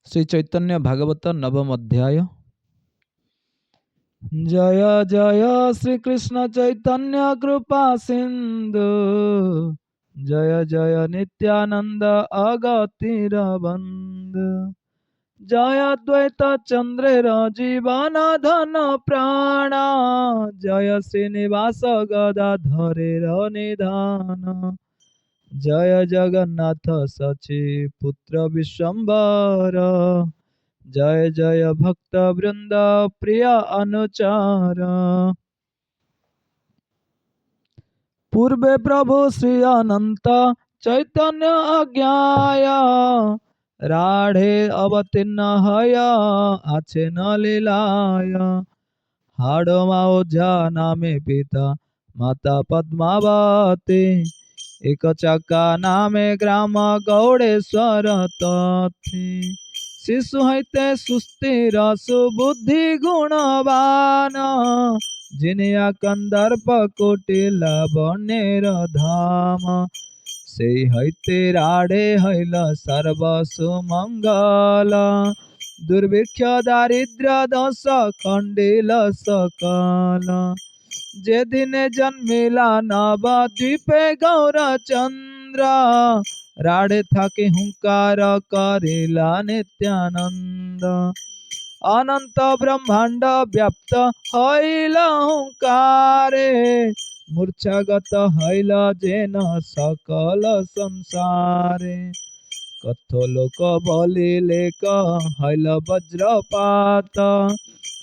श्री चैतन्य भागवत नवम अध्याय। जय जय श्री कृष्ण चैतन्य कृपा सिंधु, जय जय नित्यानंद अगतिर बंधु, जय द्वैत चंद्र जीवन धन प्राण, जय श्रीनिवास गदाधर निधान, जय जगन्नाथ सची पुत्र विश्वम्बर, जय जय भक्त वृंद प्रिय अनुचार। पूर्वे प्रभु श्री अनंत चैतन्य अज्ञाय, राढ़े अवतीर्ण हय आछे न लीलाय, हाड़ो झा नामे पिता माता पद्मावती, एक चक्का नामे ग्राम गौड़ेश्वर तथी, शिशु हईते सुस्थिर सुबुद्धि गुणवान, जिनिया कंदर्प कोटिल बनेर धाम, से हईते राड़े हईल सर्व सुमंगल, दुर्भिक्ष दारिद्र्य दश खंडिल सकल, जे दिने जन्मिला नवद्वीपे गौरचंद्र, राड़े थाके हुंकार करिला नित्यानंद, अनंत ब्रह्मांड व्याप्त हईल हुंकारे, मूर्छागत हईल जेन सकल संसारे, कथो लोक बलिले हईल वज्रपात,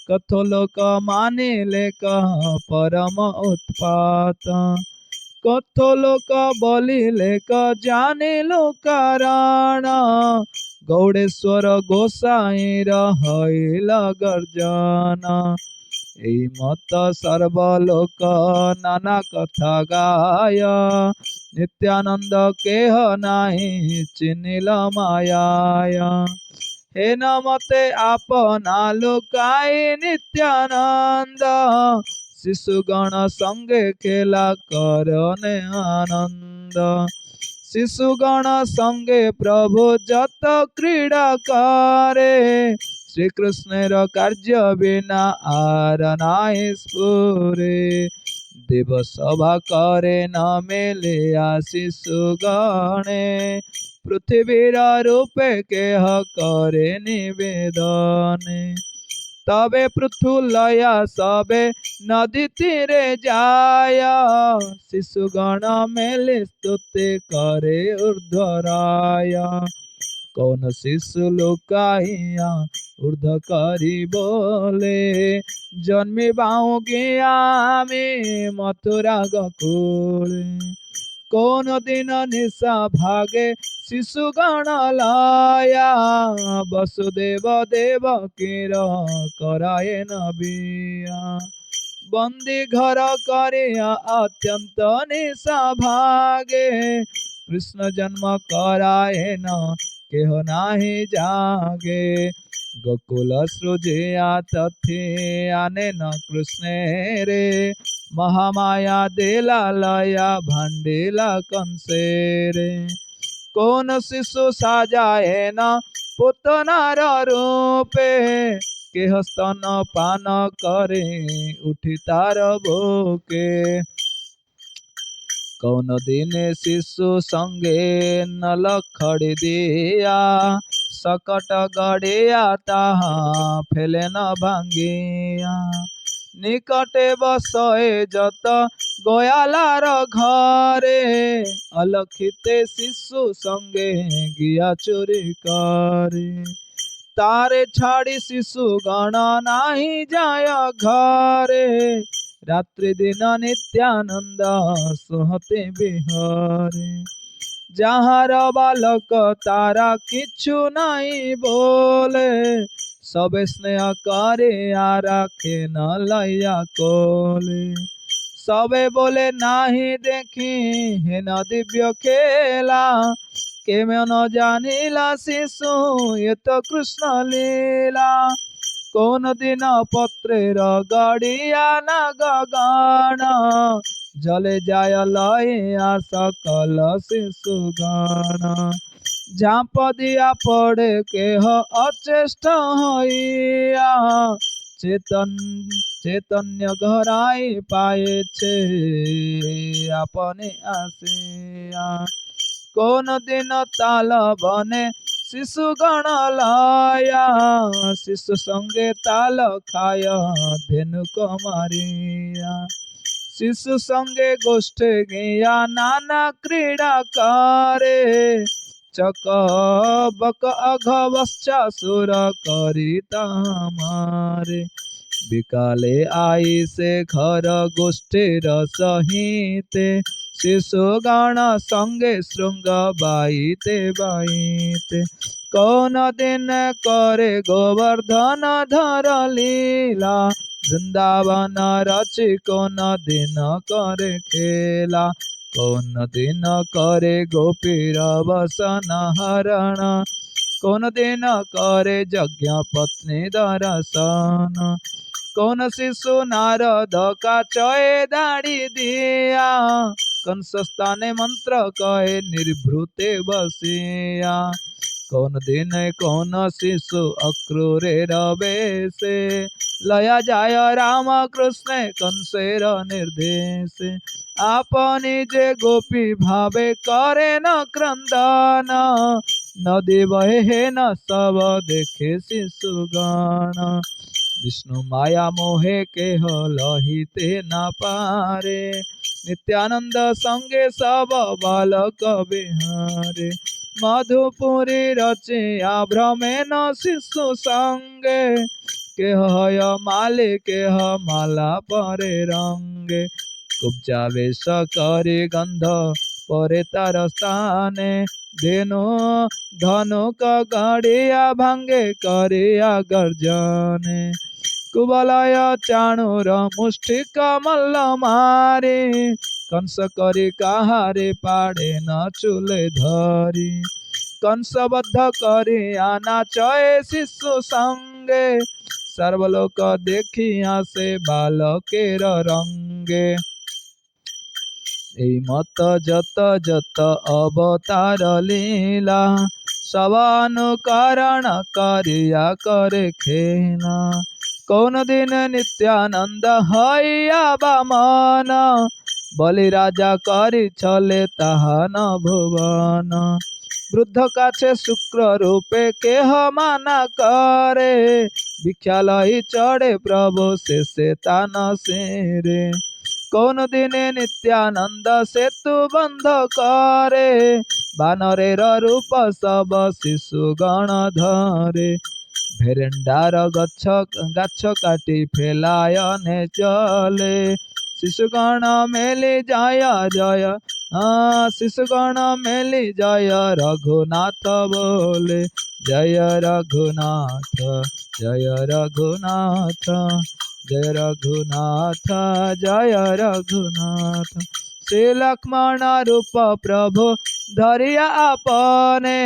कथो लोक मानिले परम उत्पात, कथो लोक बलिले जानिलु कारण, गौड़ेश्वर गोसाईर हईल गर्जन, এই মত সর্বলোক নানা কথা গায়, নিত্যানন্দ কেহ নাহি চিনিল মায়ায়, হে নমতে আপনা লোকাই নিত্যানন্দ, শিশুগণ সঙ্গে খেলা করনে আনন্দ, শিশুগণ সঙ্গে প্রভু যত ক্রীড়া করে, শ্রীকৃষ্ণের কার্য বিনা আর নাই স্ফুরে, দেব সভা করে না মেলে শিশুগণে, পৃথিবীর রূপে কেহ করে নিবেদনে, তবে পৃথু লয়া সবে নদী তীরে যায়, শিশুগণ মেলে স্তুতি করে ঊর্ধ্বরায়, कौन शिशु लुकाइया ऊर्ध करी बोले, जन्मी बाऊ गया में मथुरा गकुले, कौन दिन निशा भागे शिशु गण लाया, वसुदेव देव कीर कराए नबिया, बंदी घर करिया अत्यंत निशा भागे, कृष्ण जन्म कराए न केह नाही जागे, गोकुल सृजिया तथी आने न कृष्ण रे, महामाया दिला लया भंडिला कंसे रे, कौन शिशु साजाए न पुतनार रूपे, केह स्तन पान करे उठी तार भूके, कौन दिन शिशु संगे नल खड़ी दिया, सकट गड़िया ताहा फेले न भांगिया, निकटे बसए जत गोयालार घरे, अलखिते शिशु संगे गिया चोरी करे, तारे छाड़ी शिशु गण नाही जाय घरे, रात्रि दिन नित्यानंद सोहते बिहारे, जहार बालक तारा किछु नहीं बोले, सबे स्नेह करे राखे न लैया कोले, सबे बोले नाही देखी हे न दिव्य खेला, के में न जानिला शिशु ये तो कृष्ण लीला, कौन दिन पत्रेर गड़िया न गगन, जले जाय लया सकल शिशुगण, ঝাঁপ দিয়া পড়ে কেহ অচেষ্ট হইয়া, চৈতন্য ঘরাই পায়েছে আপনি আসিয়া। কোন দিন তাল বনে শিশুগণ লয়া, শিশু সঙ্গে তাল খায় ধেনুক মারিয়া। শিশু সঙ্গে গোষ্ঠে গিয়া নানা ক্রীড়া করে, চক বক অঘবশ্চাসুর করি তামারে। বিকালে আইসে ঘর গোষ্ঠীর সহিতে, শিশুগণ সঙ্গে শৃঙ্গ বাইতে বাইতে। কোন দিন করে গোবর্ধন ধর লীলা, বৃন্দাবন রচি কোন দিন করে খেলা। কোন দিন করে গোপীর বসন হরণ, কোন দিন করে যজ্ঞ পত্নী দর্শন। কোন শিশু নারদ কাচয়ে দাড়ি দিয়া, कंस स्थाने मंत्र कहे निर्भृते बसिया। कौन दिन कौन शिशु अक्रूरे रवेशे, लया जाय राम कृष्ण कंसेर निर्देश। आपनि जे गोपी भावे करे न क्रंदन, नदी बहे न सब देखे शिशुगण। विष्णु माया मोहे केह लहिते न पारे, नित्यानंद संगे सब बालक बिहारे। मधुपुरी रचिया भ्रमे न शिशु संगे, केह माले केह माला परे रंगे। कुब्जा वेश करे गंध परे तार स्थाने, धेनु धनुक गड़िया भांगे करिया गर्जने। कुबलय चाणूर मुष्टिक मल्ल मारे, कंस करी काहारे पाड़े न चूले धरी। कंसबद्ध करी आना चये शिशु संगे, सर्वलोक देखिया से बालकेर रंगे। এই মত যত যত অবতার লীলা, সব অনুকরণ করিয়া করে খেলা। কোন দিন নিত্যানন্দ হইয়া বামন, বলি রাজা করি ছলে তাহান ভুবন। বৃদ্ধ কাছে শুক্র রূপে কেহ মানা করে, ভিক্ষা লই চড়ে প্রভু শেষে তান সেরে। কোন দিনে নিত্যানন্দ সেতু বন্ধ করে, বানরের রূপ সব শিশুগণ ধরে। ভেরেন্ডার গাছ কাটি ফেলায়নে চলে, শিশুগণ মেলি জয় জয়, শিশুগণ মেলি জয় রঘুনাথ বলে। জয় রঘুনাথ জয় রঘুনাথ, जय रघुनाथ जय रघुनाथ। श्री लक्ष्मण रूप प्रभु धरिया आपने,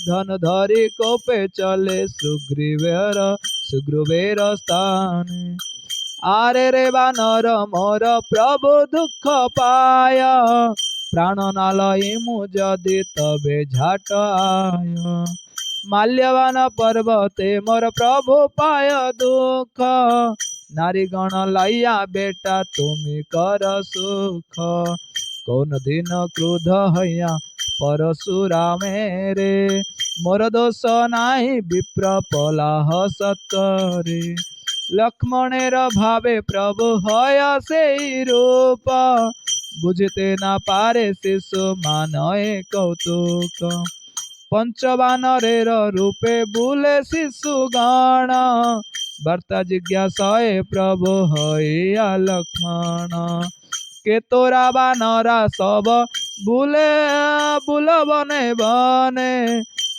धन धरि कोपे चले सुग्रीवेर स्थाने। आरे रे बानर मोर प्रभु दुख पाय, प्राण नालई मु जदि तबे झाट आय। माल्यवान पर्वते मोर प्रभु पाय दुख, नारी गण लाइया बेटा तुमी कर सुख। कौन दिन क्रोध हैया परशुरामे रे, मोर दोष नाही विप्र पलाह सत्करे। लक्ष्मणेर भावे प्रभु हय सेई रूप, बुझते ना पारे शिशु मानए कौतुक। पंचबानरेर रूपे बुले शिशुगण, वार्ता जिज्ञासए प्रभु हइया लक्ष्मण। के तोरा बानरा सब बुले बुल बने बने,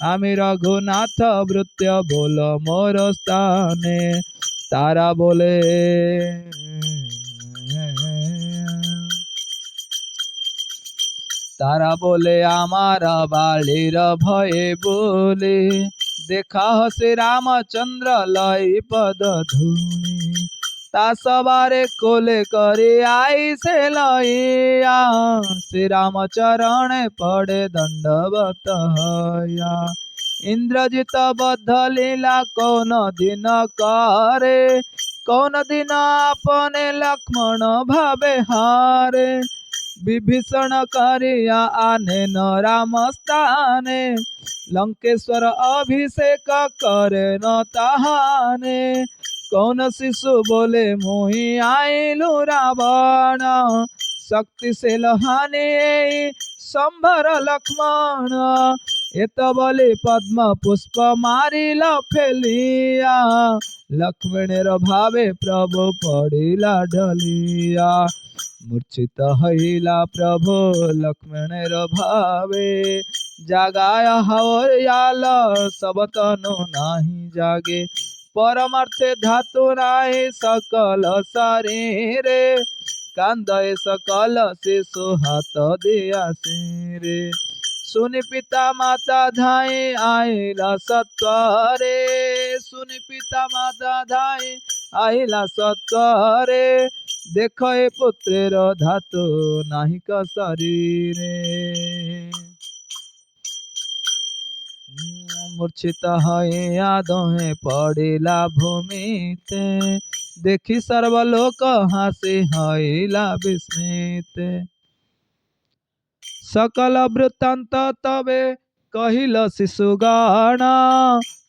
आमी रघुनाथ भृत्य बोल मोर स्थाने। तारा बोले तारा बोले आमारा बालीर भये बोले, देखा श्री रामचंद्र लई पद धूली। ता सवारे कोले करे आई से लइया, श्री राम चरण पड़े दंडवत हया। इंद्रजित बद्ध लीला कौन दिन करे, कौन दिन अपने लक्ष्मण भावे हारे। विभीषण करिया आने न राम स्थाने, लंकेश्वर अभिषेक करे न ताहाने। कौन शिशु बोले मोहि आइलु रावण, शक्तिशील हानि संभर लक्ष्मण। एत बोली पद्म पुष्प मारिल फेलिया, लक्ष्मणेर भावे प्रभु पड़िला ढलिया। मूर्छित हईला प्रभु लक्ष्मणेर भावे, जागाय हवयाल सब तनु नाही जागे। परमार्थे धातु नाही सकल शरीरे, कांदय सकल शिशु हाथ दिया सिरे। सुनि पिता माता धाई आइला सत्वरे, सुनि पिता माता धाई आइला सत्वरे। देख ए पुत्रेर धातु नाही क शरीरे। मूर्छित हइया दोहे पड़िला भूमिते, देखि सर्वलोक हासि हइला विस्मित। सकल वृत्तांत तबे कहिल शिशुगण,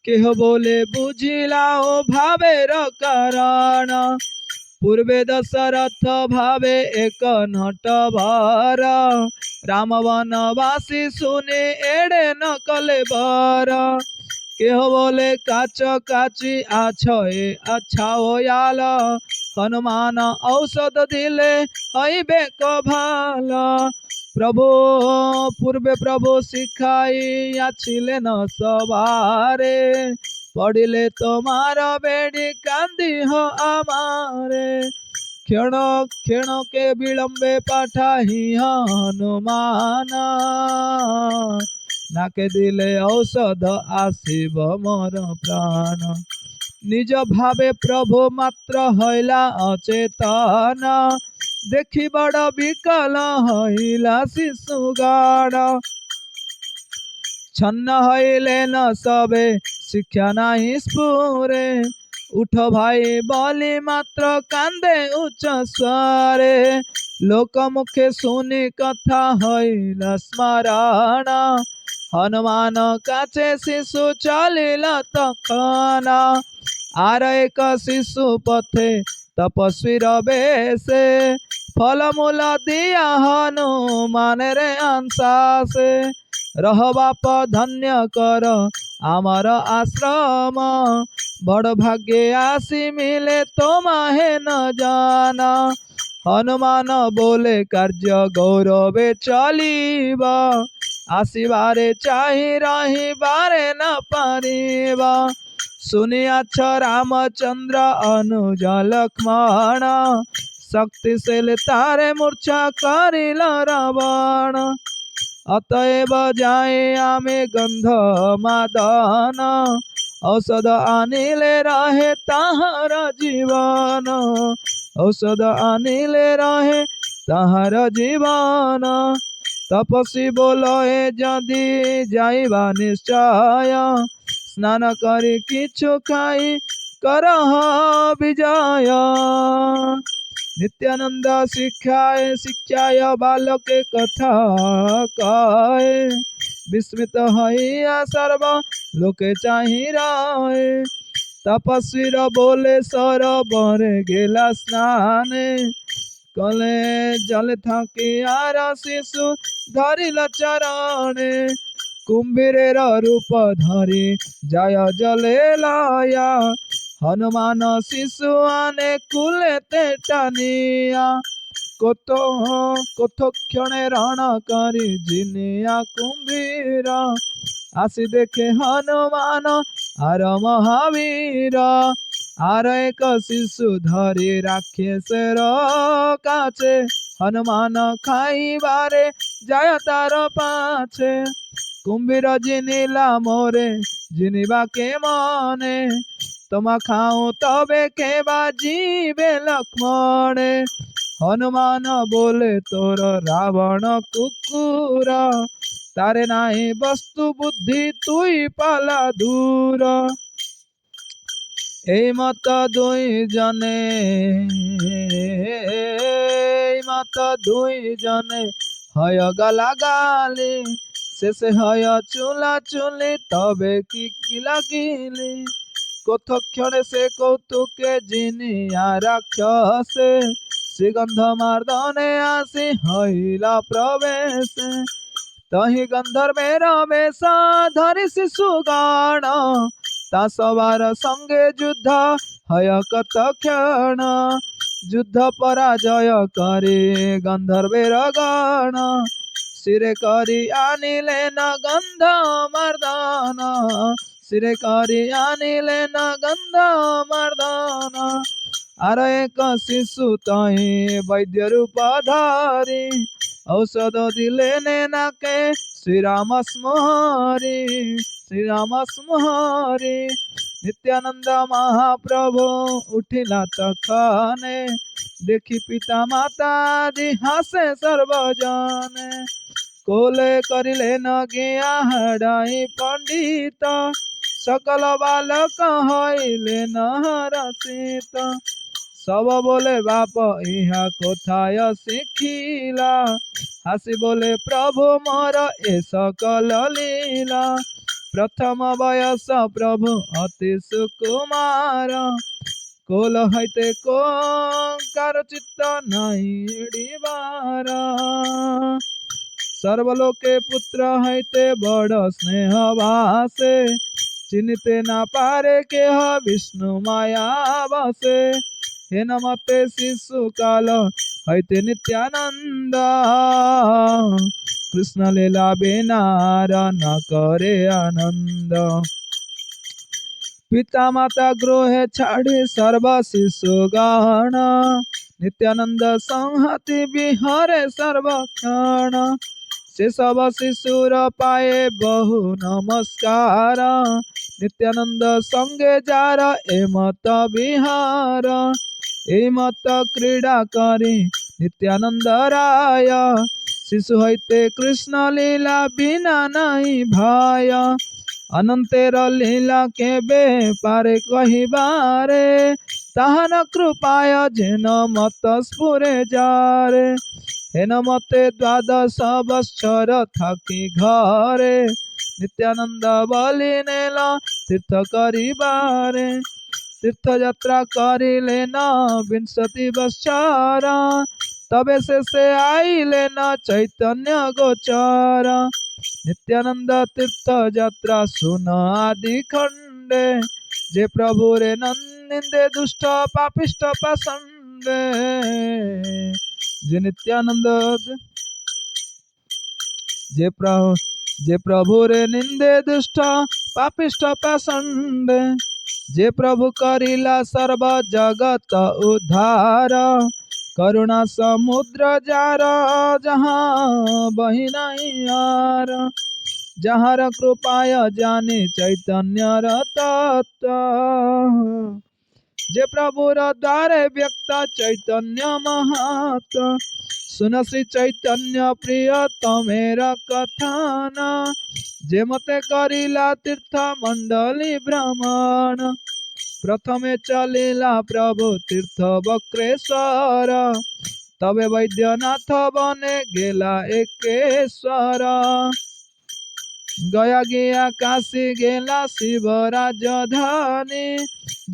केह बोले बुझिला ओ भावेर कारण। पूर्वे दशरथ भावे एक नटवर, राम वनवासी सुने एड़े न कले बर। केह बोले काच काची आछे अच्छा होयाल, हनुमान औषध दिले हईबे को भाला। प्रभु पूर्वे प्रभु शिखाइया छिलेन सवारे, पड़िले तोमार बेड़ी कांदिह आमारे। क्षण क्षण के विलंबे पाठाही हनुमान, नाके दिले औषध आशिब मोर प्राण। निज भावे प्रभु मात्र हईला अचेतन, देखि बड़ विकल हईला शिशुगण। छन्न हईले न सबे शिक्षा नाही स्फुरे, उठ भाई बोली मात्र कांदे उच्च स्वरे। लोक मुखे सुनी कथा हईला स्मरण, हनुमान काचे शिशु चलिला तखना। आर एक शिशु पथे तपस्वीर बेशे, फल मूल दिया हनुमान रे अंशासे। रह बाप धन्य कर आमर आश्रम, बड़ भाग्य आसी मिले तोमाहे न जाना। हनुमान बोले कार्य गौरवे चलिबा, आसिबारे चाहि रहिबारे न पारिबा। सुनियाछ रामचंद्र अनुज लक्ष्मण, शक्तिशील तारे मूर्छा करिल रावण। अतएव जाए आमे गंध मादन, औषध आनिले रहे ताहार जीवन। औषध आनिले रहे ताहार जीवन। तपस्वी बोलए जदि जाइबा निश्चय, स्नान करी किछु खाई करह विजय। नित्यानंद शिक्षाय शिक्षाय बालके कथा कहे, विस्मित हईया सर्व लोके चाहि रहे। तपस्वीर बोले सरोवरे गेला स्नाने, कले जल थाकी आर शिशु धरिल चरणे। कुंभीरेर रूप धरि जाय जले लाया, हनुमान शिशु आने कुले ते टानिया। कत क्षणे रण करी जिनिया कुंभीर, आसी देखे हनुमान आर महावीर। आर एक शिशु धरी राक्षसेर काछे, हनुमान खाइबारे जाय तार पाछे। कुंभीर जिनिला मोरे जिनिबा के मने, তোমা খাও তবে কেবা জীবে লক্ষ্মণে। হনুমান বলে তোর রাবণ কুকুর, তারে নাই বস্তু বুদ্ধি তুই পালা দূর। এই মত দুই জনে হয় গালাগালি, শেষে হয় চুলা চুলি তবে কি লাগিলি। কথক্ষণে সে কৌতুকে জিনিয়া রাক্ষসে, শ্রীগন্ধ মার্দনে আসি হইলা প্রবেশে। তহি গন্ধর্বের বেশ ধরি শিশুগণ, তা সবার সঙ্গে যুদ্ধ হয় কতক্ষণ। যুদ্ধ পরাজয় করে গন্ধর্বের গণ, শিরে করি আনিলেন গন্ধ মর্দন। শিরে করি আনিলেন গন্ধ মর্দন। আর এক শিশু তহি বৈদ্য রূপ ধারি, ঔষধ দিলেন নাকে শ্রীরাম স্মরি। শ্রীরাম স্মরি। নিত্যানন্দ মহাপ্রভু উঠিলা তখনে, দেখি পিতা মাতা দি হাসে সর্বজনে। কোলে করিলেন গিয়া হারাই পণ্ডিত, সকল বালক হইলেন হরষিত। সব বলে বাপ ইহা কোথায় শিখিলা, হাসি বলে প্রভু মোর এ সকল লীলা। প্রথম বয়স প্রভু অতি সুকুমার, কোল হইতে কার চিত্ত নাই এড়িবার। সর্বলোকে পুত্র হইতে বড় স্নেহ বাসে, চিনিতে না পারে কেহ বিষ্ণু মায়া বসে। হেন মতে শিশু কাল হইতে নিত্যানন্দ, কৃষ্ণ লীলা বিনার না করে আনন্দ। পিতা মাতা গৃহে ছাড়ি সর্ব শিশুগণ, নিত্যানন্দ সংহতি বিহরে সর্বক্ষণ। সে সব শিশুর পায়ে বহু নমস্কার, নিত্যানন্দ সঙ্গে যার এ মত বিহার। এই মত ক্রীড়া করি নিত্যানন্দ রায়, শিশু হইতে কৃষ্ণ লীলা বিনা নাই ভয়। অনন্তের লীলা কেবে পারে কহিবারে, তাহার কৃপায় যেন মত স্ফুরে যারে। হেন মতে দ্বাদশ বৎসর থাকি ঘরে, নিত্যানন্দ বলি নেল তীর্থ করিবারে। তীর্থযাত্রা করিলেন বিংশতি বৎসর, তবে শেষে আইলেন চৈতন্য গোচর। নিত্যানন্দ তীর্থ যাত্রা শুন আদি খণ্ডে, যে প্রভুরে নিন্দে দুষ্ট পাপিষ্ট পাষণ্ডে। যে নিত্যানন্দ যে প্রভুরে নিন্দে দুষ্ট পাপিষ্ট পাষণ্ডে। যে প্রভু করিলা সর্ব জগত উদ্ধার, করুণা সমুদ্র যার যাহা বহি নাই আর। যাহার কৃপায় জানি চৈতন্যর তত্ত্ব, যে প্রভুর দ্বারে ব্যক্ত চৈতন্য মহাত্ম। শুন শ্রী চৈতন্য প্রিয়তমের কথান, যে মতে করিলা তীর্থ মণ্ডলী ভ্রমণ। প্রথমে চলিলা প্রভু তীর্থ বক্রেশ্বর, তবে বৈদ্যনাথ বনে গেলা একেশ্বর। গয়া গিয়া কাশী গেলা শিব রাজধানী,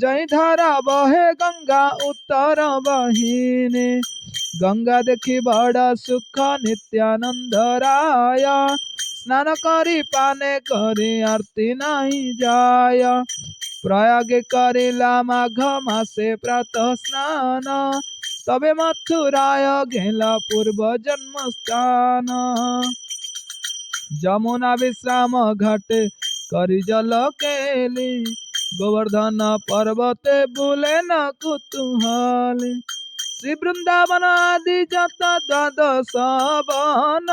জয় ধারা বহে গঙ্গা উত্তর বাহিনী। গঙ্গা দেখি বড় সুখ নিত্যানন্দ রায়, স্নান করি পানে করি আরতি নাই যায়। প্রয়াগে করিলা মাঘ মাসে প্রাতঃ স্নান, তবে মথুরায় গেলা পূর্ব জন্মস্থান। যমুনা বিশ্রাম ঘাটে করি জল কেলি, গোবর্ধন পর্বতে বুলেন কুতূহলী। শ্রী বৃন্দাবন আদি যত দ্বাদশ বন,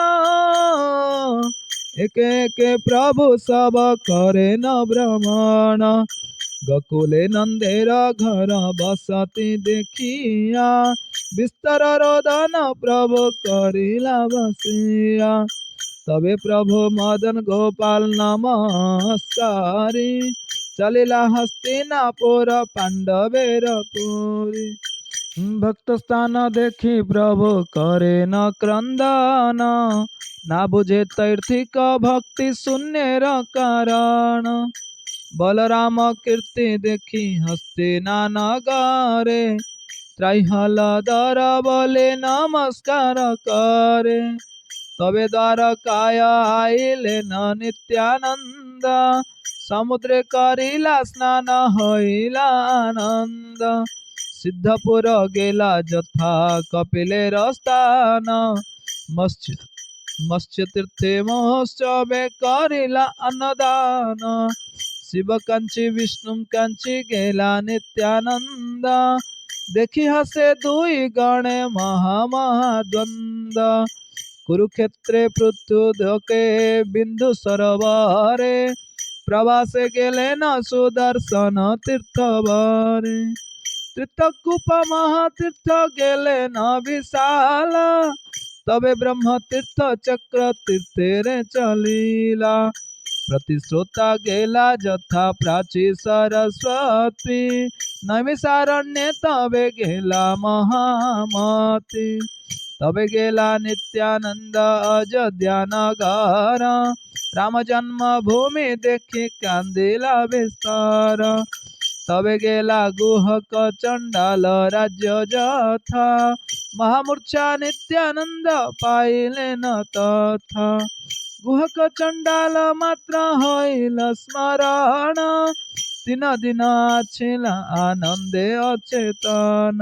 একে একে প্রভু সব করেন ভ্রমণ। गोकुले नंदेर घर बसती देखिया विस्तार रोदन प्रभु करिला बसिया तबे प्रभु मदन गोपाल नमस्कारी चलिला हस्तिनापुर पांडवेर पुरी भक्त स्थान देखी प्रभु करे न क्रंदन ना बुझे तैर्थिक भक्ति शून्यर कारण बलराम कीर्ति देखी हस्तिना नगरे त्रैहल दर बोले नमस्कार करे तबे द्वारकाय आइले न नित्यानंद समुद्रे करिला स्नान हईला आनंद सिद्धपुर गेला जथा कपिलेर स्थान मत्स्य मत्स्य तीर्थे महोत्सवे करिला अन्नदान शिव कांची विष्णु कांची गेला नित्यानंद देखी हसे दुई गणे महाद्वंद कुरुक्षेत्रे पृथुदके बिंदु सरोवरे प्रवासे गेले न सुदर्शन तीर्थवरे तीर्थकूप महातीर्थ गेले न विशाल तबे ब्रह्म तीर्थ चक्र तीर्थेरे चलिला प्रतिश्रोता गेला जथा प्राची सरस्वती नैमिषारण्ये तबे गेला महामती तबे गेला नित्यानंद अयोध्या नगर राम जन्मभूमि देखी कांदिला विस्तार तबे गेला गुहक चंडाल राज्य जथा महामूर्छा नित्यानंद पाइले न तथा गुहक चंडाल मात्र हईल स्मरण तीन दिन आछिला आनंदे अचेतन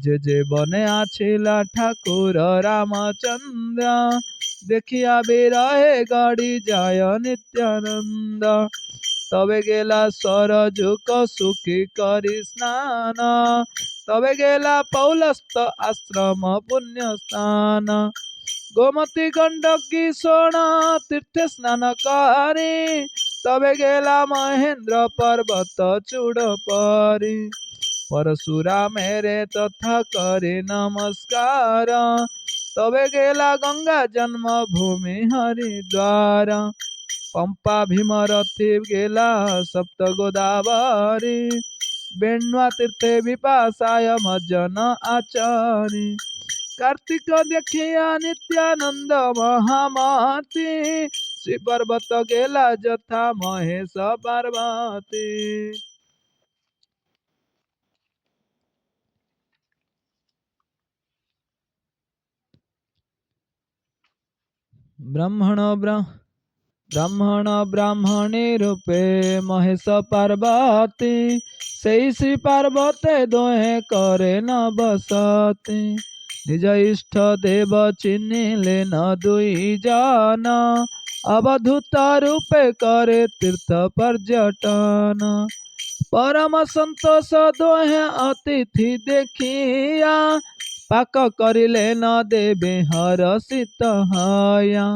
जे बने आछिला ठाकुर रामचंद्र देखिया बिरहे गड़ी जाय नित्यानंद तबे गेला सरजुक सुखी करी स्नान तबे गेला पौलस्त आश्रम पुण्य स्थान गोमती गंडकी सोन तीर्थ स्नान करे तबे गेला महेंद्र पर्वत चूड़ परी परशुरामेरे तथा करे नमस्कार तबे गेला गंगा जन्म भूमि हरिद्वार पंपा भीमरथी गेला सप्त गोदावरी बेण्वा तीर्थे विपासाय मज्जन आचारी कार्तिक देखिया नित्यानंद महामती श्री पर्वत गेला जथा महेश पार्वती ब्राह्मण ब्राह्मणी रूपे महेश पार्वती सेई श्री पार्वती दोहे करे न बसती निज इष्ट देव चिन्हिले न दुई जन अवधूत रूपे करे तीर्थ पर्यटन परम संतोष दोहे अतिथि देखिया पाक करिले न देवे हरषित हया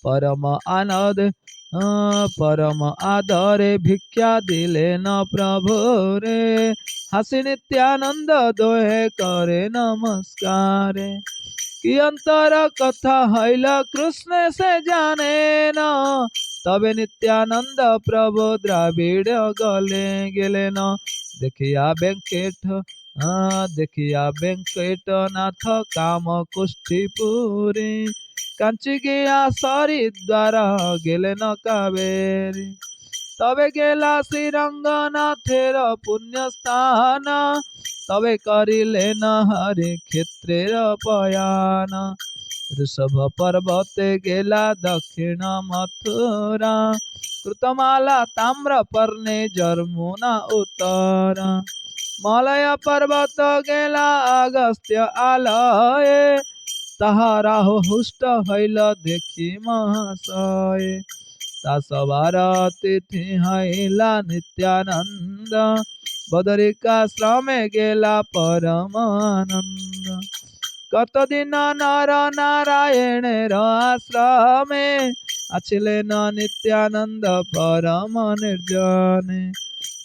परम आनंद परम आदरे भिक्षा दिले न प्रभु रे हसी नित्यानंद दोहे करे नमस्कार कि अंतर कथा हईल कृष्ण से जाने न तबे नित्यानंद प्रभु द्राविड़ गले गेले न देखिया वेंकट नाथ काम कुष्ठीपुरी कांची गया सारी द्वारा गेले न कावेरी तबे गेला श्रीरंगनाथेर पुण्य स्थान तबे करिले न हरि क्षेत्रेर पयान ऋषभ पर्वते गेला दक्षिण मथुरा कृतमाला ताम्रपर्णे जर्मुना उत्तरा मलय पर्वत गेला अगस्त्य आलये ताहारा हुष्ट हईल देखी महाशय सवार तिथि हईला नित्यानंद बदरिकाश्रमे गेला परमानंद कत दिन नर नारायणेर आश्रमे आछिले न नित्यानंद परम निर्जने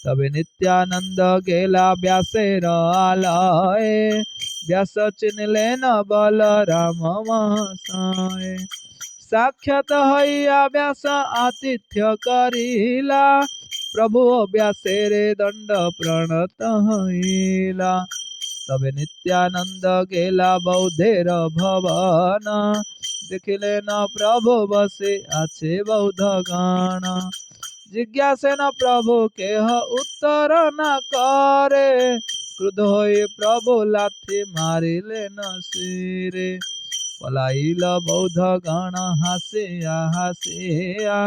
तबे नित्यानंद गेला व्यासेर आलये, व्यास चिन्हले न बलराम महाशय। साक्षात हइया व्यास आतिथ्य करिला, प्रभु व्यासेरे दंड प्रणत हइला। तबे नित्यानंद गेला बौद्धेर भवन, देखिले न प्रभु बसे आछे बौद्ध गण। जिज्ञासे न प्रभु केह उत्तर न करे, क्रुद्ध होई प्रभु लाथि मारिले न सिरे। पलाइल बौद्ध गण हासिया हासिया,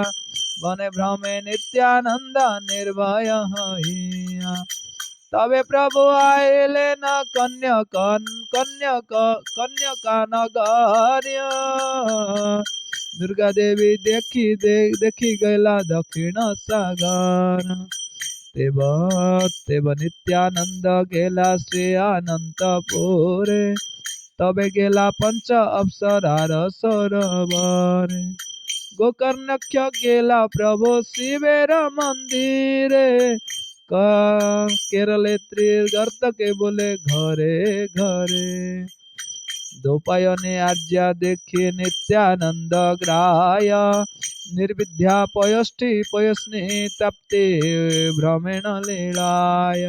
बने भ्रमे नित्यानंद निर्भय हइया। तबे प्रभु आइले न कन्यका नगर्य, दुर्गा देवी देखी गैला दक्षिण सागर। तेब नित्यानंद गेला श्री अनंतपुरे, तबे गेला पंच अप्सरार सरोवरे। गोकर्णक्ष गेला प्रभु शिवेर मंदिरे, केरले त्रिगर्त के बोले घरे घरे। दोपायने आज्ञा देखी नित्यानंद ग्राय, निर्विद्या पयष्टि पयस्नि तप्ते भ्रमेण लीलाय।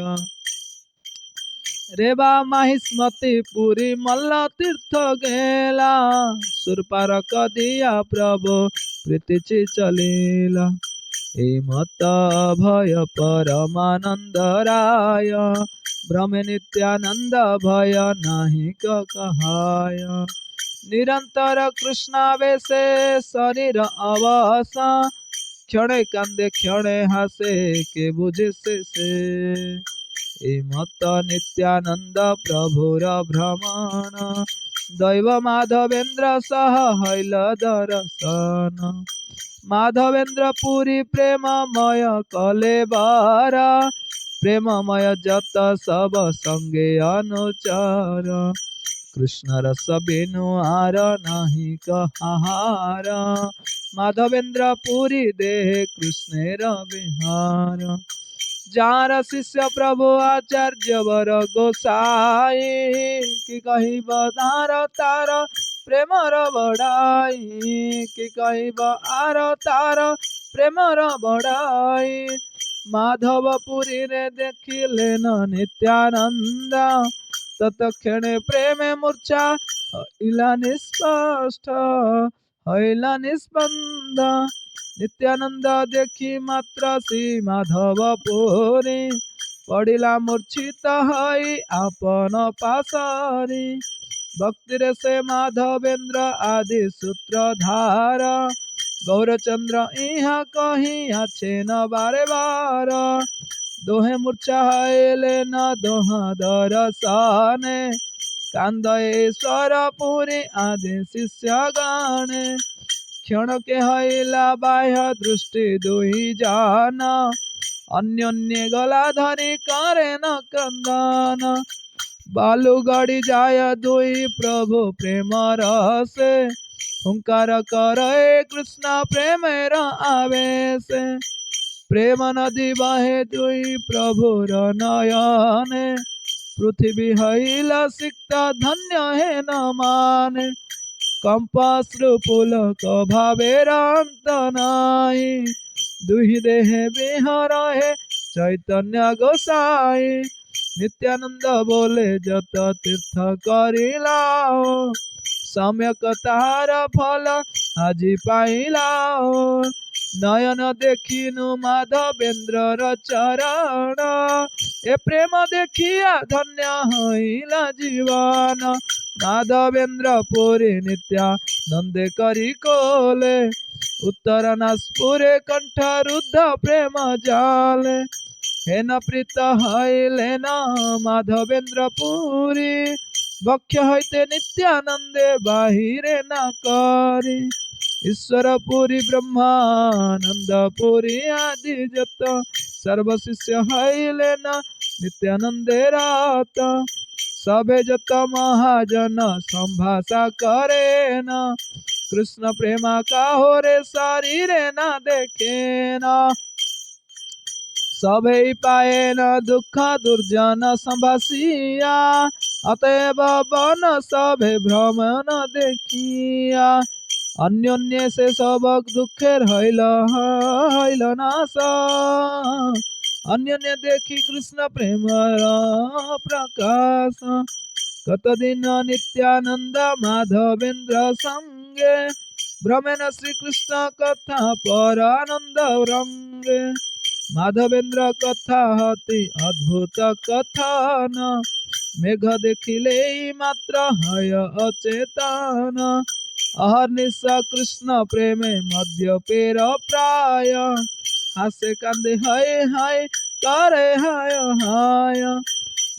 रेवा माहिष्मति पुरी मल्ल तीर्थ गेला, सुरपार कदिया प्रभु प्रीति चलीला। मत भय परमानंद राय, भ्रमे नित्यानंद भय नाही कहाय। निरंतर कृष्णावेशे शरीर अवसा, क्षणे कांदे क्षणे हासे के बुझे से। मत नित्यानंद प्रभुर भ्रमण, दैव माधवेन्द्र सह हईल दर्शन। माधवेन्द्र पुरी प्रेममय कलेवर, प्रेममय जत सब संगे अनुचर। कृष्ण रस बिनु आर नाही कहार, माधवेन्द्र पुरी देह कृष्णेर विहार। जार शिष्य प्रभु आचार्य वर गोसाई, कि कहिब तार प्रेमर बड़ाई, कि कहिब तार प्रेमर बड़ाई। माधवपुरी रे देखिले न नित्यानंद, तत्क्षणे प्रेमे मूर्छा हइला निस्पष्ट, हइला निस्पंद। नित्यानंद देखी मात्र श्री माधवपुरी, पड़िला मूर्छित हई आपन पासरी। भक्ति से माधवेन्द्र आदि सूत्रधार, गौरचंद्र इहा कहीं आछे न बारे बार। दोहे मूर्छा हइले न दोहा दरसने, कांदयेश्वर पुरी आदि शिष्य गणे। क्षण के हइला बाह्य दृष्टि दुई जान, अन्योन्य गला धरी करे न क्रंदन। बालू गड़ी जाय दुई प्रभु प्रेम रसे, हुंकार करे कृष्ण प्रेमेर आवेश। प्रेम नदी बहे दुई प्रभुर नयने, पृथ्वी हइला सिक्त धन्य हे न माने। कंपाश्रु पुलक भावेर अंत नाही, दुहि देहे बिहर हे चैतन्य गोसाई। नित्यानंद बोले जत तीर्थ करिलाओ, सम्यक तार फल आजी पाइलाओ। नयन देखिनु माधवेन्द्र चरण, ए प्रेम देखिया धन्य हइला जीवन। माधवेन्द्र पुरी नित्यानंदे करी कोले, उत्तर नासपुरे कंठ रुद्ध प्रेम जाले। हे न प्रीत हइले न माधवेन्द्र पुरी, भक्ष्य हईते नित्यानंदे बाहिरे न करी। ईश्वर पुरी ब्रह्मानंद पुरी आदि जत, सर्व शिष्य हईले न नित्यानंदे रात। सबे जत महाजन संभाषा करे न, कृष्ण प्रेमा का हो रे शरीरे न देखे न। সবেই পায়ে না দুঃখ দুর্জন সম্ভাসিয়া, অতএব বন সবে ভ্রমণ দেখিয়া। অন্যোন্যে সে সবক দুঃখের হইল নাশ, অন্যোন্যে দেখি কৃষ্ণ প্রেমর প্রকাশ। কতদিন নিত্যানন্দ মাধবেন্দ্র সঙ্গে, ভ্রমেণ শ্রীকৃষ্ণ কথা পরানন্দ রঙ্গে। মাধবেন্দ্র কথা হতে অদ্ভুত কথন, মেঘ দেখিলেই মাত্র হয় অচেতন। অহর্নিশ কৃষ্ণ প্রেমে মদ্যপের প্রায়, হাসে কান্দে হায় হায় করে হায় হায়।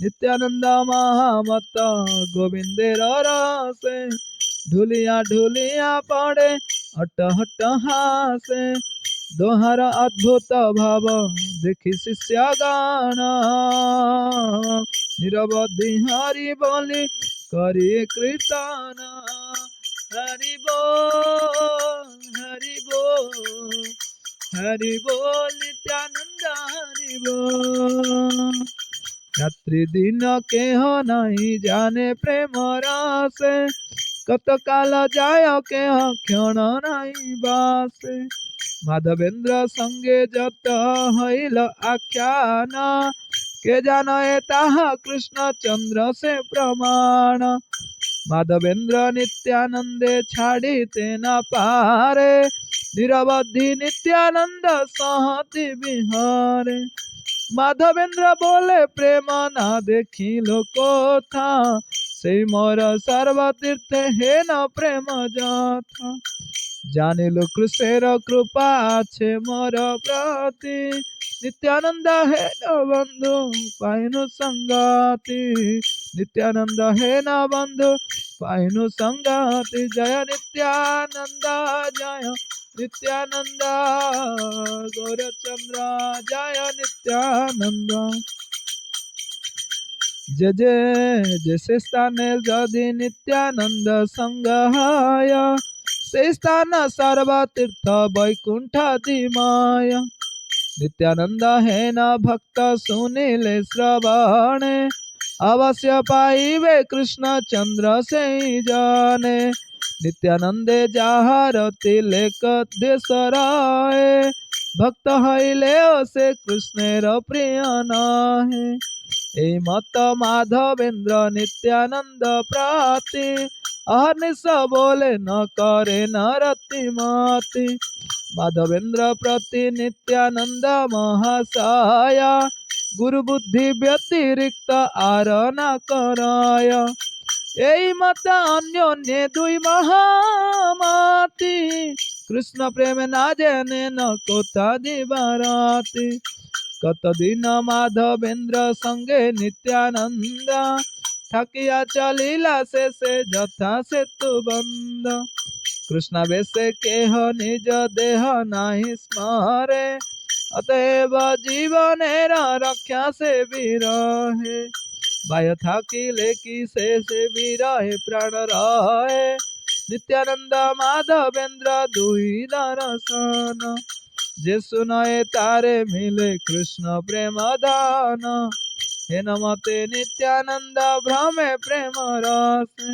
নিত্যানন্দ মহামত গোবিন্দের রসে, ঢুলিয়া ঢুলিয়া পড়ে হট হট হাসে। দোহার অদ্ভুত ভাব দেখি শিষ্যগণ, নিরবধি হরি বলি করি কীর্তন। হরি বল হরি বল হরি বল নিত্যানন্দ হরি বল। রাত্রি দিন কেহ নাই জানে প্রেম রসে, কত কাল যায় কেহ ক্ষণ নাই বাসে। মাধবেন্দ্র সঙ্গে যত হইল আখ্যান, কে জানে তাহা কৃষ্ণচন্দ্র সে প্রমাণ। মাধবেন্দ্র নিত্যানন্দে ছাড়িতে না পারে, নিরবধি নিত্যানন্দ সহতি বিহারে। মাধবেন্দ্র বলে প্রেম না দেখিল কোথা, সেই মোর সর্বতীর্থে হেন প্রেম যথা। জানিল কৃষ্ণের কৃপা আছে মোর প্রতি, নিত্যানন্দ হেন বন্ধু পাইনু সঙ্গতি। নিত্যানন্দ হেন বন্ধু পাইনু সঙ্গতি। জয় নিত্যানন্দ জয় নিত্যানন্দ, গৌরচন্দ্র জয় নিত্যানন্দ। যে সে স্থানে যদি নিত্যানন্দ সঙ্গ হয়, সেই স্থান সর্বতীর্থ বৈকুণ্ঠাদিময়। নিত্যানন্দ হেন ভক্ত শুনিলে শ্রবণে, অবশ্য পাইবে কৃষ্ণচন্দ্র সেই জানে। নিত্যানন্দে যাহার তিলেক দেশ রয়ে, ভক্ত হইলেও সে কৃষ্ণের প্রিয় নহে। এই মত মাধবেন্দ্র নিত্যানন্দ প্রতি, অহর্নিশ বলে ন করে ন রতিমতি। মাধবেন্দ্র প্রতি নিত্যানন্দ মহাশয়, গুরু বুদ্ধি ব্যতিরিক্ত আর না করয়। এই মত অন্যোন্যে দুই মহামতি, কৃষ্ণ প্রেমে না জেনে ন কোথা দিবারাতি। কতদিন মাধবেন্দ্র সঙ্গে নিত্যানন্দ, থাকিয়া চলিলা শেষে যথা সেতু বন্ধ। কৃষ্ণ বেশে কেহ নিজ দেহ নাহি স্মরে, অতএব জীবনের রক্ষা সে বিরহে। বায়ু থাকিলে কি সে বিরহে প্রাণ রহে, নিত্যানন্দ মাধবেন্দ্র দুই দর্শন। যে শুনয়ে তারে মিলে কৃষ্ণ প্রেম দান, হেন মতে নিত্যানন্দ ভ্রমে প্রেম রসে।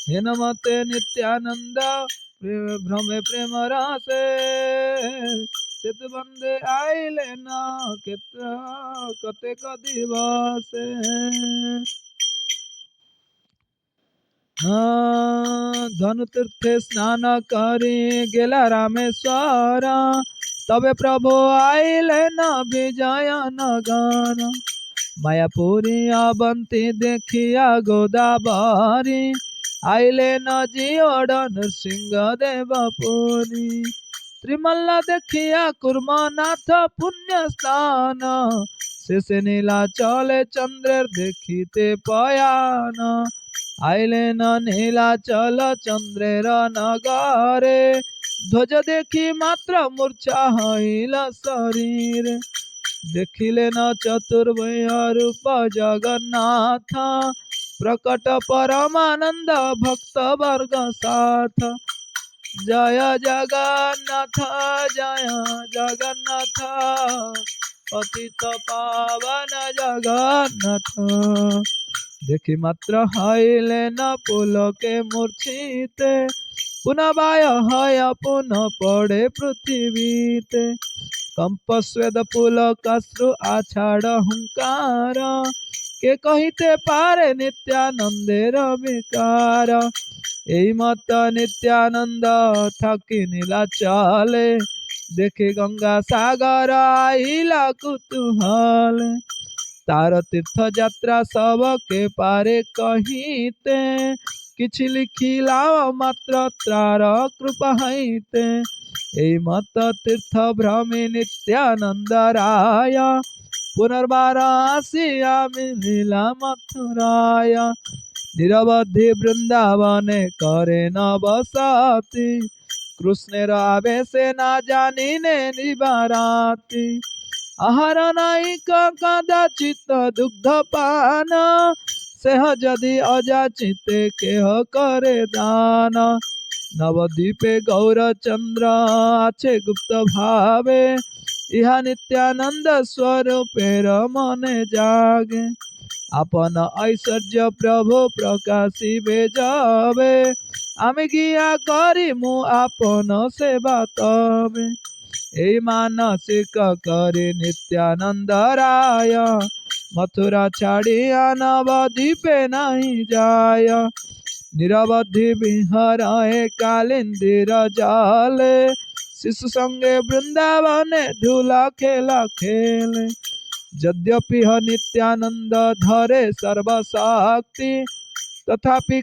হেন মতে নিত্যানন্দ ভ্রমে প্রেম রসে, সেতু বন্দে আইলে না কতেক দিবসে। ধনুতীর্থে স্নান করি গেলা রামেশ্বর, তবে প্রভু আইলে না বিজয় নগর। মায়াপুরী অবন্তী দেখিয়া গোদাবরী, আইলে ন জিওড় নৃসিংহ দেবপুরী। ত্রিমল্ল দেখিয়া কুর্মনাথ পুণ্য স্থান, শেষে নীলাচলে চন্দ্রের দেখিতে পয়ান। আইলেন নীলাচল চন্দ্রের নগরে, ধ্বজ দেখি মাত্র মূর্ছা হইল শরীর। দেখিলেন চতুর্ভুজ রূপ জগন্নাথ, প্রকট পরমানন্দ ভক্ত বর্গ সাথ। জয় জগন্নাথ জয় জগন্নাথ পতিত পাবন জগন্নাথ। দেখি মাত্র হইলেন পুলকে মূর্ছিতে, পুনবায় হয় পুনঃ পড়ে পৃথিবীতে। কম্পস্বেদ পুলকাশ্রু আছাড় হুঙ্কার, কে কহিতে পারে নিত্যানন্দের বিকার। এই মত নিত্যানন্দ থাকি নীলাচলে, দেখে গঙ্গা সাগর আইলা কুতূহলে। তার তীর্থ যাত্রা সবকে পারে কহিতে, কিছু লিখিলাম মাত্র তার কৃপা হইতে। এই মত তীর্থ ভ্রমে নিত্যানন্দ রায়, পুনর্বার আসিয়া মিলিলা মথুরায়। নিরবধি বৃন্দাবনে করেন বসতি, কৃষ্ণের আবেশে না জানিনে নিবারাতি। আহার নাই কদাচিৎ দুগ্ধ পান, সেহ যদি অযাচিতে কেহ করে দান। নবদ্বীপে গৌরচন্দ্র আছে গুপ্ত ভাবে, ইহা নিত্যানন্দ স্বরূপের মনে জাগে। আপন ঐশ্বর্য প্রভু প্রকাশিবে যাবে, আমি গিয়া করিমু আপন সেবা তবে। এই মানসিক করে নিত্যানন্দ রায়, মথুরা ছাড়িয়া নবদ্বীপে নাই যায়। নিরবধি বিহরয়ে কালিন্দির জলে, শিশু সঙ্গে বৃন্দাবনে ধুলা খেলা খেলে। যদ্যপি নিত্যানন্দ ধরে সর্বশক্তি, তথাপি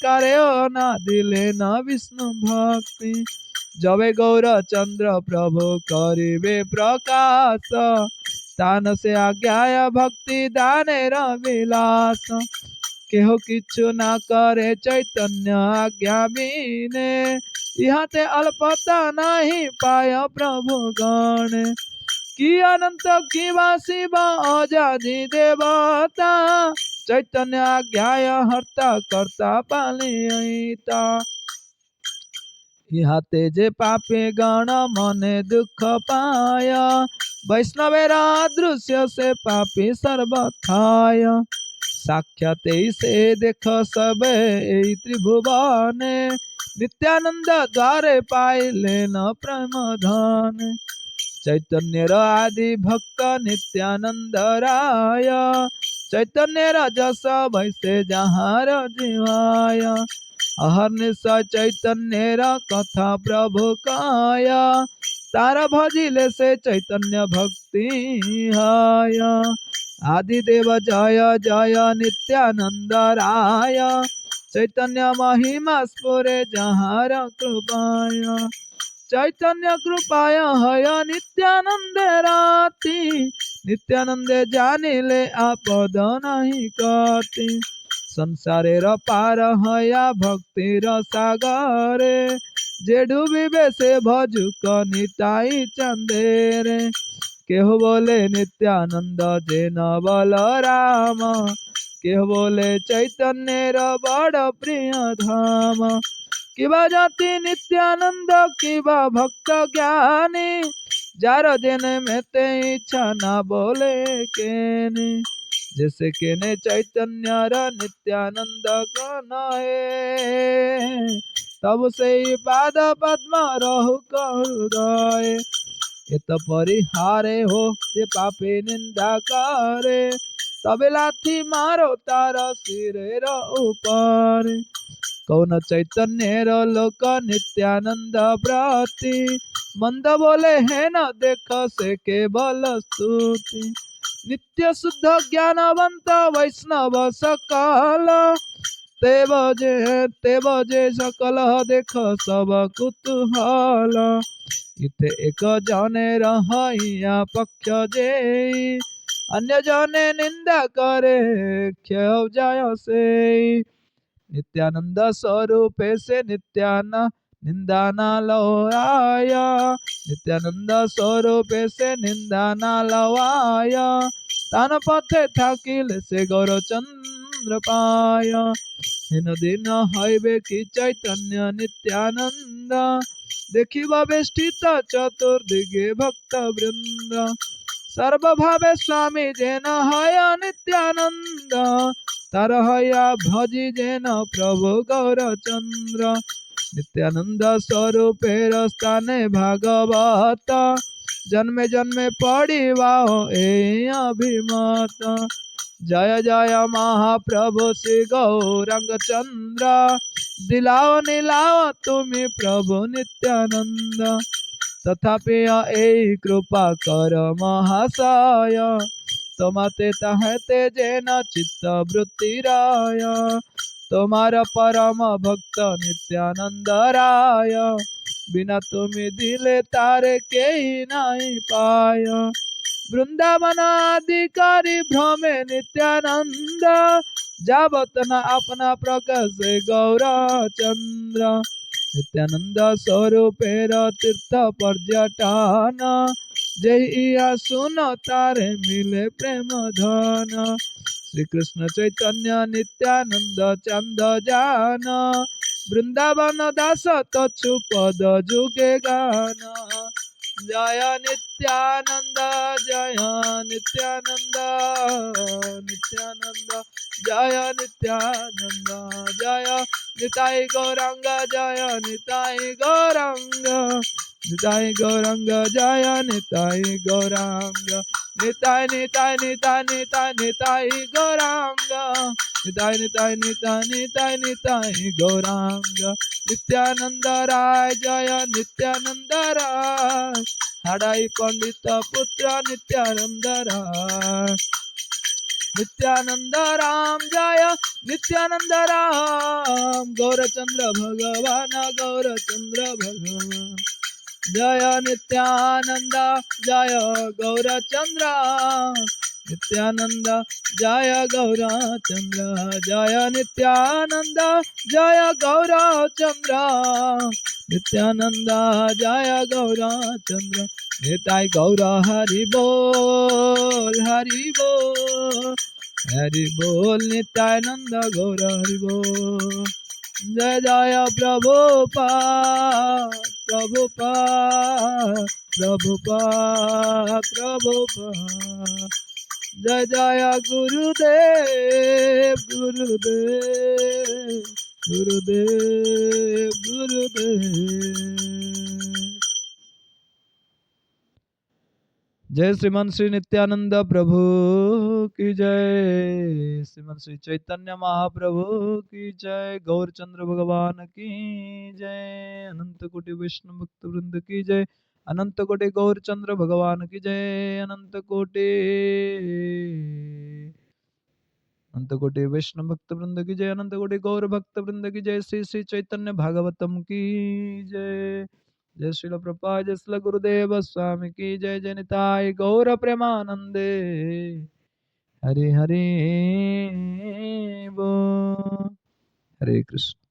কারে না দিলে না বিষ্ণু ভক্তি। যবে গৌরচন্দ্র প্রভু করিবে প্রকাশ, তান সে আজ্ঞায় ভক্তি দানের বিলাস। কেহ কিছু না করে চৈতন্য আজ্ঞা বিনে, ইহাতে অল্পতা নাহি পায় প্রভু গণে। কি অনন্ত কি বা শিব অজাদি দেবতা, চৈতন্য আজ্ঞায় হর্তা কর্তা পালিতা। ইহাতে যে পাপে গণ মনে দুঃখ পায়, বৈষ্ণবের দৃশ্য সে পাপী সর্বথায়। সাক্ষাতেই সে দেখ সবে এই ত্রিভুবনে, নিত্যানন্দ দ্বারে পাইলেন প্রেম ধন। চৈতন্যের আদি ভক্ত নিত্যানন্দ রায়, চৈতন্যের যশ বৈশে যাহার জিহায়। অহর্নিশ চৈতন্যের কথা প্রভু কায়, তার ভজিলে সে চৈতন্য ভক্তি হয়। আদিদেব জয় জয় নিত্যানন্দ রায়, চৈতন্য মহিমা স্ফুরে যাহার কৃপায়। চৈতন্য কৃপায় হয় নিত্যানন্দে রাতি, নিত্যানন্দে জানিলে আপদ নাহি কতি। সংসারের পার হয়া ভক্তির সাগরে, যে ডুবিবে সে ভজুক নিতাই চন্দেরে। কেহ বলে নিত্যানন্দ যে ন বলরাম, কেহ বলে চৈতন্যের বড় প্রিয় ধাম। কিবা জাতি নিত্যানন্দ কিবা ভক্ত জ্ঞানী, যার জেনে মেতে ইচ্ছা না বলে কেনে। जैसे केने चैतन्य नित्यानंद कनहे, तब से पाद पद्म रहु हृदय। इत परिहारे हो जे पापे निंदा करे, तबे लाथी मारो तार सिरेर ऊपर। कौन चैतन्य लोक नित्यानंद प्रति, मंद बोले है न देख से केवल स्तुति। नित्य शुद्ध ज्ञानवंत वैष्णव सकल, ते बजे सकल देख सब कुतूहल। इथे एक जने रहइया पक्ष जे, अन्य जने निंदा करे क्षय जाय से। नित्यानंद स्वरूपे से निंदा ना लवाया, नित्यानंद स्वरूपे से निंदा ना लवाया। तान पथे থাকিলে से गौरचंद्र पाया। হেন দিন হইবে কি চৈতন্য নিত্যানন্দ, দেখিবা বেষ্টিত চতুর্দিকে ভক্ত বৃন্দ। সর্বভাবে স্বামী যেন হয় নিত্যানন্দ, তার হইয়া ভজি যেন প্রভু গৌরচন্দ্র। নিত্যানন্দ স্বরূপের স্থানে ভাগবত, জন্মে জন্মে পড়িবা এই অভিমত। জয় জয় মহাপ্রভু শ্রী গৌরাঙ্গ চন্দ্র, দিলাও নীলাও তুমি প্রভু নিত্যানন্দ। তথাপি এই কৃপা কর মহাশয়, তোমাতে তাহাতে যেন চিত্ত বৃত্তি রায়। তোমার পরম ভক্ত নিত্যানন্দ রায়, বিনা তুমি দিলে তারে কেই নাই পায়। বৃন্দাবনাধিকারী ভ্রমে নিত্যানন্দ, যাবত না আপনা প্রকাশে গৌরচন্দ্র। নিত্যানন্দ স্বরূপের তীর্থ পর্যটন, যে ইয়া শুন তারে মিলে প্রেম ধন। শ্রীকৃষ্ণ চৈতন্য নিত্যানন্দ চন্দ জান, বৃন্দাবন দাস তৎসু পদ যুগে গান। জয় নিত্যানন্দ জয় নিত্যানন্দ, নিত্যানন্দ জয় নিত্যানন্দ, জয় নিতাই গৌরাঙ্গ জয় নিতাই গৌরাঙ্গ, নিতাই গৌরাঙ্গ জয় নিতাই গৌরাঙ্গ, নিতাই নিতাই নিতাই নিতাই নিতাই গৌরাঙ্গ, নিতাই নিতাই নিতাই নিতাই নিতাই গৌরাঙ্গ। নিত্যানন্দ রায় জয় নিত্যানন্দ রায়, হারাই পণ্ডিত পুত্র নিত্যানন্দ রায়। नित्यानंद राम जय नित्यानंद राम, गौरचंद्र भगवान गौरचंद्र भगवान। जय नित्यानंद जय गौरचंद्र, नित्यानंद जय गौरचंद्र, जय नित्यानंद जय गौरचंद्र, नित्यानंद जय गौरचंद्र। निताय गौर हरि बोल हरि बोल, हरि बोल नित्यानंद गौर हरि बोल। जय जय प्रभुपाद प्रभुपाद प्रभुपाद प्रभुपाद। जय जय गुरुदेव गुरुदेव गुरुदेव गुरुदेव। जय श्रीमान श्री नित्यानंद प्रभु की जय, श्रीमान श्री चैतन्य महाप्रभु की जय, गौरचंद्र भगवान की जय, अनंत कोटि वैष्णव भक्त वृंद की जय, अनंत कोटि गौरचंद्र भगवान की जय, अनंत कोटि वैष्णव भक्त वृंद की जय, अनंत कोटि गौर भक्त वृंद की जय। श्री श्री चैतन्य भागवतम की जय। जय श्रील प्रभुपाद जय श्रील गुरुदेव स्वामी की जय। जय निताय गौर प्रेमानंदे, हरे हरे बोल। हरे कृष्ण।